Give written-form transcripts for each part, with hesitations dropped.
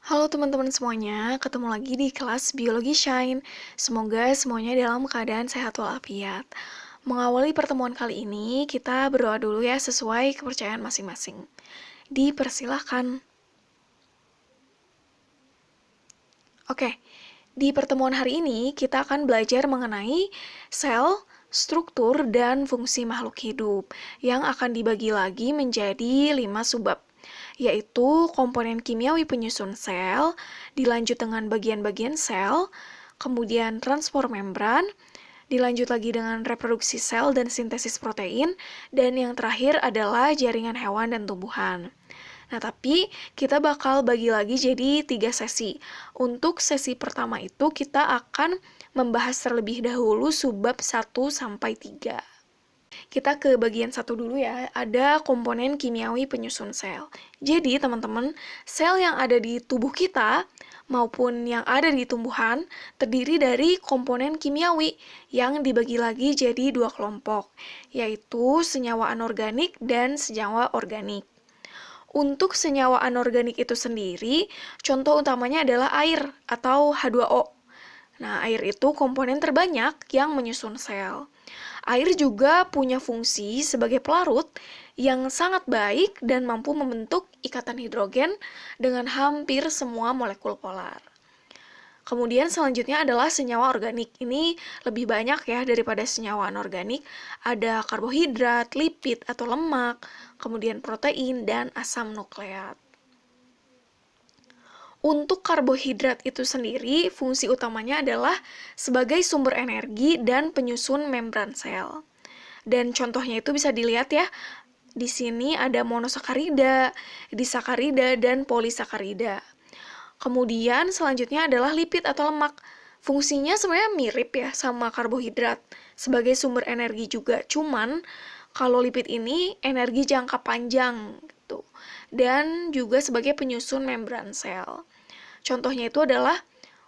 Halo teman-teman semuanya, ketemu lagi di kelas Biologi Shine. Semoga semuanya dalam keadaan sehat walafiat. Mengawali pertemuan kali ini, kita berdoa dulu ya sesuai kepercayaan masing-masing. Dipersilahkan. Oke, di pertemuan hari ini kita akan belajar mengenai sel, struktur, dan fungsi makhluk hidup yang akan dibagi lagi menjadi 5 subbab, yaitu komponen kimiawi penyusun sel, dilanjut dengan bagian-bagian sel, kemudian transport membran, dilanjut lagi dengan reproduksi sel dan sintesis protein, dan yang terakhir adalah jaringan hewan dan tumbuhan. Nah, tapi kita bakal bagi lagi jadi 3 sesi. Untuk sesi pertama itu kita akan membahas terlebih dahulu subbab 1 sampai 3. Kita ke bagian 1 dulu ya, ada komponen kimiawi penyusun sel. Jadi, teman-teman, sel yang ada di tubuh kita maupun yang ada di tumbuhan terdiri dari komponen kimiawi yang dibagi lagi jadi 2 kelompok, yaitu senyawa anorganik dan senyawa organik. Untuk senyawa anorganik itu sendiri, contoh utamanya adalah air atau H2O. Nah, air itu komponen terbanyak yang menyusun sel. Air juga punya fungsi sebagai pelarut yang sangat baik dan mampu membentuk ikatan hidrogen dengan hampir semua molekul polar. Kemudian selanjutnya adalah senyawa organik. Ini lebih banyak ya daripada senyawa anorganik. Ada karbohidrat, lipid atau lemak, kemudian protein, dan asam nukleat. Untuk karbohidrat itu sendiri, fungsi utamanya adalah sebagai sumber energi dan penyusun membran sel. Dan contohnya itu bisa dilihat ya, di sini ada monosakarida, disakarida, dan polisakarida. Kemudian selanjutnya adalah lipid atau lemak. Fungsinya sebenarnya mirip ya sama karbohidrat sebagai sumber energi juga. Cuman kalau lipid ini energi jangka panjang gitu. Dan juga sebagai penyusun membran sel. Contohnya itu adalah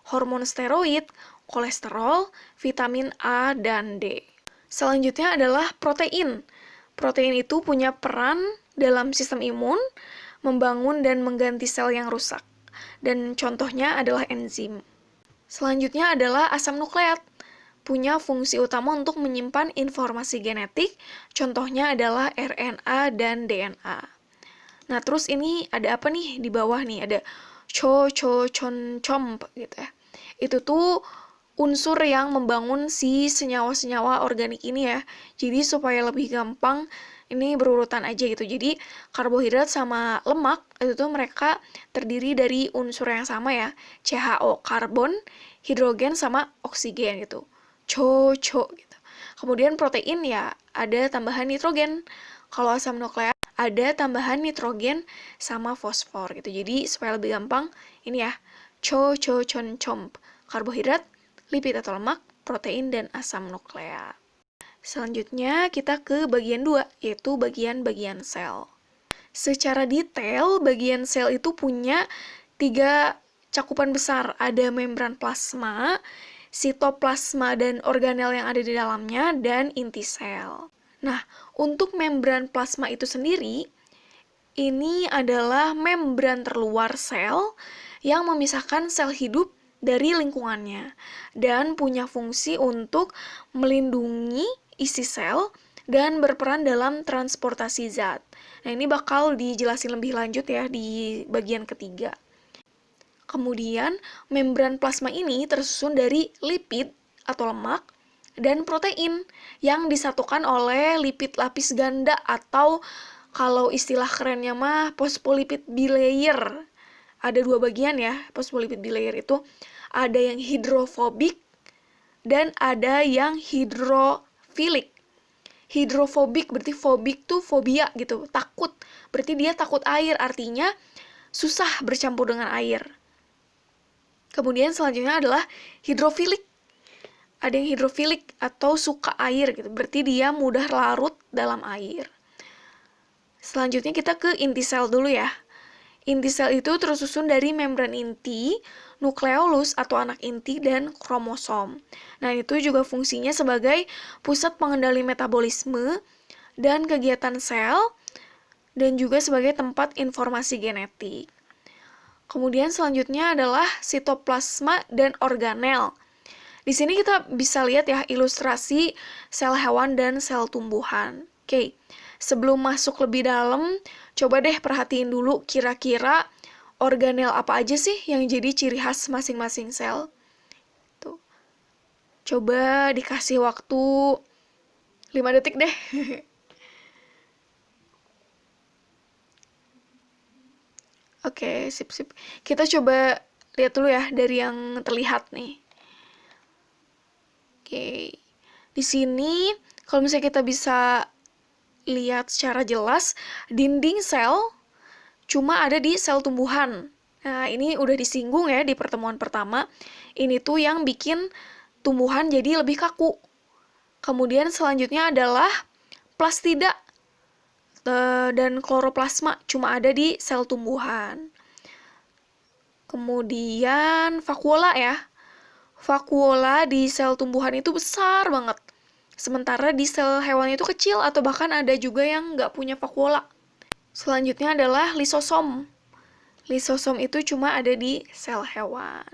hormon steroid, kolesterol, vitamin A dan D. Selanjutnya adalah protein. Protein itu punya peran dalam sistem imun, membangun dan mengganti sel yang rusak. Dan contohnya adalah enzim. Selanjutnya adalah asam nukleat. Punya fungsi utama untuk menyimpan informasi genetik, contohnya adalah RNA dan DNA. Nah, terus ini ada apa nih di bawah nih? Ada CHO-CHO-CHON-CHOMP gitu ya. Itu tuh unsur yang membangun si senyawa-senyawa organik ini ya. Jadi supaya lebih gampang ini berurutan aja gitu. Jadi karbohidrat sama lemak itu tuh mereka terdiri dari unsur yang sama ya. CHO, karbon, hidrogen sama oksigen gitu. CHO gitu. Kemudian protein ya ada tambahan nitrogen. Kalau asam nukleat ada tambahan nitrogen sama fosfor gitu. Jadi supaya lebih gampang ini ya. CHO-CHO-CHON-CHOMP. Karbohidrat, lipid atau lemak, protein, dan asam nukleat. Selanjutnya kita ke bagian 2, yaitu bagian-bagian sel. Secara detail, bagian sel itu punya 3 cakupan besar. Ada membran plasma, sitoplasma dan organel yang ada di dalamnya, dan inti sel. Nah, untuk membran plasma itu sendiri, ini adalah membran terluar sel yang memisahkan sel hidup dari lingkungannya dan punya fungsi untuk melindungi isi sel dan berperan dalam transportasi zat. Nah, ini bakal dijelasin lebih lanjut ya di bagian ketiga. Kemudian, membran plasma ini tersusun dari lipid atau lemak dan protein yang disatukan oleh lipid lapis ganda atau kalau istilah kerennya mah phospholipid bilayer. Ada 2 bagian ya, phospholipid bilayer itu. Ada yang hidrofobik dan ada yang hidrofilik. Hidrofobik berarti fobik tuh fobia gitu, takut. Berarti dia takut air, artinya susah bercampur dengan air. Kemudian selanjutnya adalah hidrofilik. Ada yang hidrofilik atau suka air gitu, berarti dia mudah larut dalam air. Selanjutnya kita ke inti sel dulu ya. Inti sel itu tersusun dari membran inti, nukleolus atau anak inti, dan kromosom. Nah, itu juga fungsinya sebagai pusat pengendali metabolisme dan kegiatan sel, dan juga sebagai tempat informasi genetik. Kemudian selanjutnya adalah sitoplasma dan organel. Di sini kita bisa lihat ya ilustrasi sel hewan dan sel tumbuhan. Oke, sebelum masuk lebih dalam, coba deh perhatiin dulu kira-kira organel apa aja sih yang jadi ciri khas masing-masing sel. Tuh. Coba dikasih waktu 5 detik deh. Oke, sip. Kita coba lihat dulu ya dari yang terlihat nih. Oke. Di sini kalau misalnya kita bisa lihat secara jelas, dinding sel cuma ada di sel tumbuhan. Nah, ini udah disinggung ya di pertemuan pertama. Ini tuh yang bikin tumbuhan jadi lebih kaku. Kemudian selanjutnya adalah plastida dan kloroplasma cuma ada di sel tumbuhan. Kemudian vakuola ya. Vakuola di sel tumbuhan itu besar banget. Sementara di sel hewan itu kecil atau bahkan ada juga yang nggak punya vakuola. Selanjutnya adalah lisosom. Lisosom itu cuma ada di sel hewan.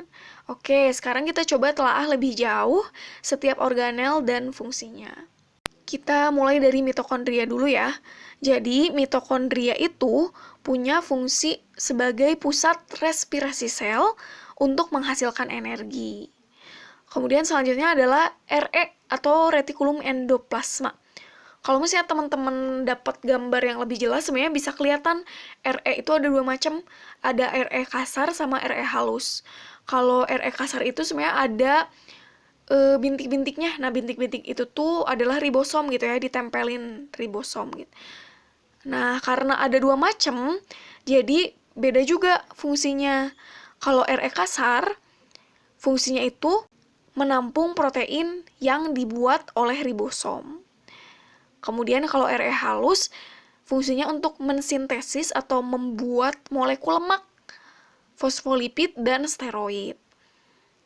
Oke, sekarang kita coba telaah lebih jauh setiap organel dan fungsinya. Kita mulai dari mitokondria dulu ya. Jadi, mitokondria itu punya fungsi sebagai pusat respirasi sel untuk menghasilkan energi. Kemudian selanjutnya adalah RE atau retikulum endoplasma. Kalau misalnya teman-teman dapat gambar yang lebih jelas, sebenarnya bisa kelihatan RE itu ada dua macam. Ada RE kasar sama RE halus. Kalau RE kasar itu sebenarnya ada bintik-bintiknya. Nah, bintik-bintik itu tuh adalah ribosom gitu ya, ditempelin ribosom gitu. Nah, karena ada dua macam, jadi beda juga fungsinya. Kalau RE kasar, fungsinya itu menampung protein yang dibuat oleh ribosom. Kemudian kalau RE halus, fungsinya untuk mensintesis atau membuat molekul lemak, fosfolipid, dan steroid.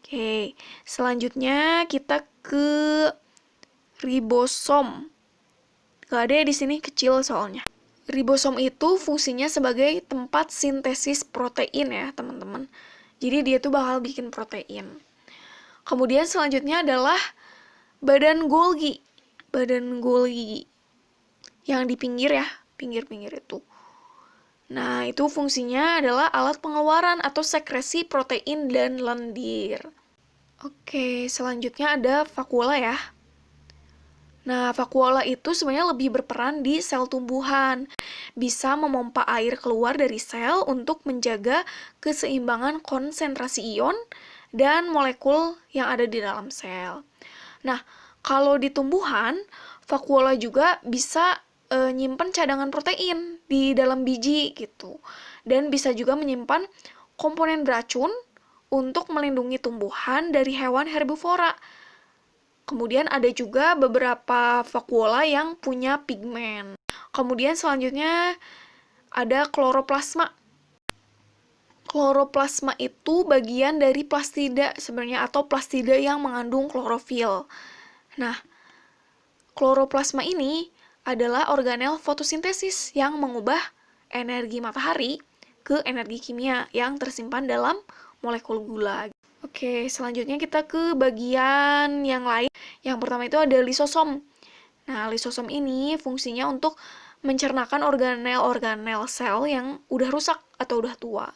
Oke, selanjutnya kita ke ribosom. Gak ada ya di sini, kecil soalnya. Ribosom itu fungsinya sebagai tempat sintesis protein ya, teman-teman. Jadi dia tuh bakal bikin protein. Kemudian selanjutnya adalah badan Golgi. Badan Golgi yang di pinggir ya, pinggir-pinggir itu. Nah, itu fungsinya adalah alat pengeluaran atau sekresi protein dan lendir. Oke, selanjutnya ada vakuola ya. Nah, vakuola itu sebenarnya lebih berperan di sel tumbuhan. Bisa memompa air keluar dari sel untuk menjaga keseimbangan konsentrasi ion dan molekul yang ada di dalam sel. Nah, kalau di tumbuhan, vakuola juga bisa nyimpen cadangan protein di dalam biji gitu. Dan bisa juga menyimpan komponen beracun untuk melindungi tumbuhan dari hewan herbivora. Kemudian ada juga beberapa vakuola yang punya pigmen. Kemudian selanjutnya ada kloroplasma. Kloroplasma itu bagian dari plastida sebenarnya, atau plastida yang mengandung klorofil. Nah, kloroplasma ini adalah organel fotosintesis yang mengubah energi matahari ke energi kimia yang tersimpan dalam molekul gula. Oke, selanjutnya kita ke bagian yang lain. Yang pertama itu ada lisosom. Nah, lisosom ini fungsinya untuk mencernakan organel-organel sel yang udah rusak atau udah tua.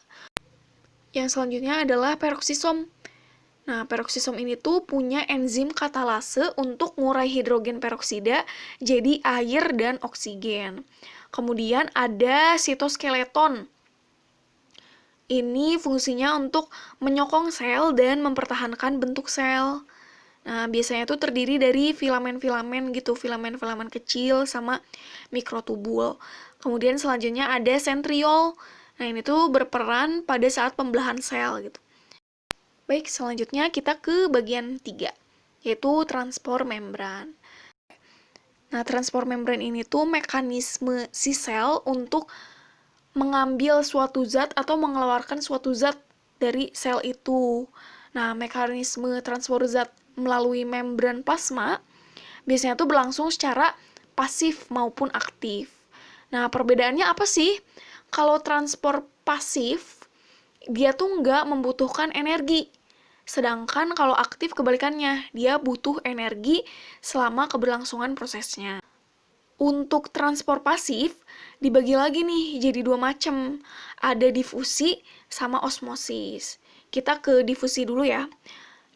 Yang selanjutnya adalah peroksisom. Nah, peroksisom ini tuh punya enzim katalase untuk ngurai hidrogen peroksida jadi air dan oksigen. Kemudian ada sitoskeleton. Ini fungsinya untuk menyokong sel dan mempertahankan bentuk sel. Nah, biasanya itu terdiri dari filamen-filamen gitu, filamen-filamen kecil sama mikrotubul. Kemudian selanjutnya ada sentriol. Nah, ini tuh berperan pada saat pembelahan sel gitu. Baik, selanjutnya kita ke bagian 3, yaitu transport membran. Nah, transport membran ini tuh mekanisme si sel untuk mengambil suatu zat atau mengeluarkan suatu zat dari sel itu. Nah, mekanisme transport zat melalui membran plasma biasanya tuh berlangsung secara pasif maupun aktif. Nah, perbedaannya apa sih? Kalau transport pasif dia tuh nggak membutuhkan energi. Sedangkan kalau aktif kebalikannya, dia butuh energi selama keberlangsungan prosesnya. Untuk transport pasif, dibagi lagi nih jadi dua macam. Ada difusi sama osmosis. Kita ke difusi dulu ya.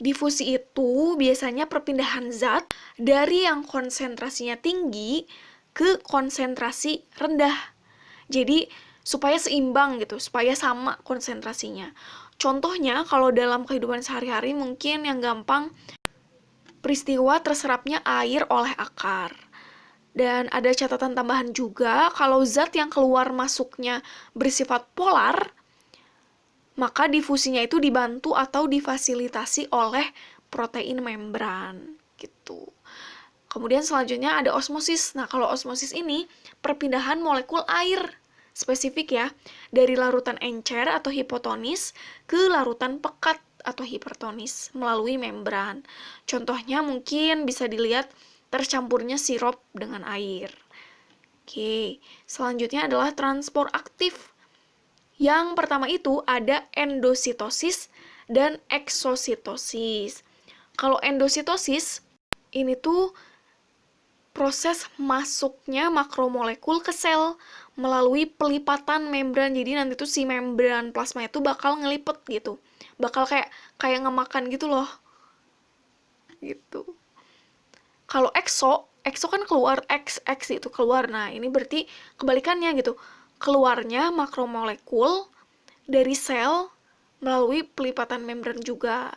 Difusi itu biasanya perpindahan zat dari yang konsentrasinya tinggi ke konsentrasi rendah. Jadi supaya seimbang gitu, supaya sama konsentrasinya. Contohnya kalau dalam kehidupan sehari-hari mungkin yang gampang, peristiwa terserapnya air oleh akar. Dan ada catatan tambahan juga, kalau zat yang keluar masuknya bersifat polar, maka difusinya itu dibantu atau difasilitasi oleh protein membran gitu. Kemudian selanjutnya ada osmosis. Nah, kalau osmosis ini perpindahan molekul air spesifik ya, dari larutan encer atau hipotonis ke larutan pekat atau hipertonis melalui membran. Contohnya mungkin bisa dilihat tercampurnya sirup dengan air. Oke, selanjutnya adalah transport aktif. Yang pertama itu ada endositosis dan eksositosis. Kalau endositosis, ini tuh proses masuknya makromolekul ke sel melalui pelipatan membran. Jadi nanti tuh si membran plasma itu bakal ngelipet gitu. Bakal kayak ngemakan gitu loh. Gitu. Kalau exo kan keluar, X itu keluar. Nah, ini berarti kebalikannya gitu. Keluarnya makromolekul dari sel melalui pelipatan membran juga.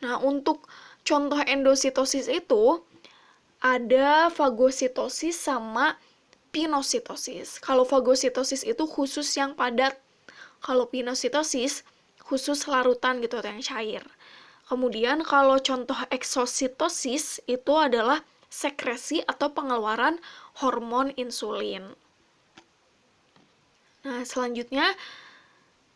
Nah, untuk contoh endositosis itu ada fagositosis sama pinositosis. Kalau fagositosis itu khusus yang padat. Kalau pinositosis khusus larutan gitu atau yang cair. Kemudian kalau contoh eksositosis itu adalah sekresi atau pengeluaran hormon insulin. Nah, selanjutnya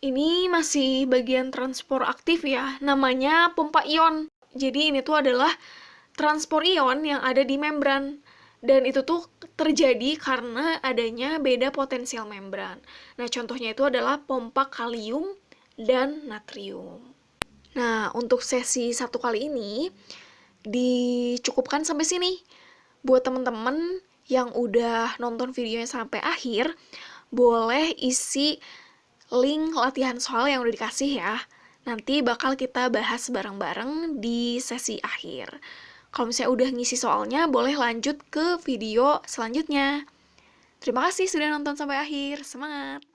ini masih bagian transport aktif ya, namanya pompa ion. Jadi ini tuh adalah transport ion yang ada di membran. Dan itu tuh terjadi karena adanya beda potensial membran. Nah, contohnya itu adalah pompa kalium dan natrium. Nah, untuk sesi 1 kali ini dicukupkan sampai sini. Buat temen-temen yang udah nonton videonya sampai akhir, boleh isi link latihan soal yang udah dikasih ya. Nanti bakal kita bahas bareng-bareng di sesi akhir. Kalau misalnya udah ngisi soalnya, boleh lanjut ke video selanjutnya. Terima kasih sudah nonton sampai akhir. Semangat!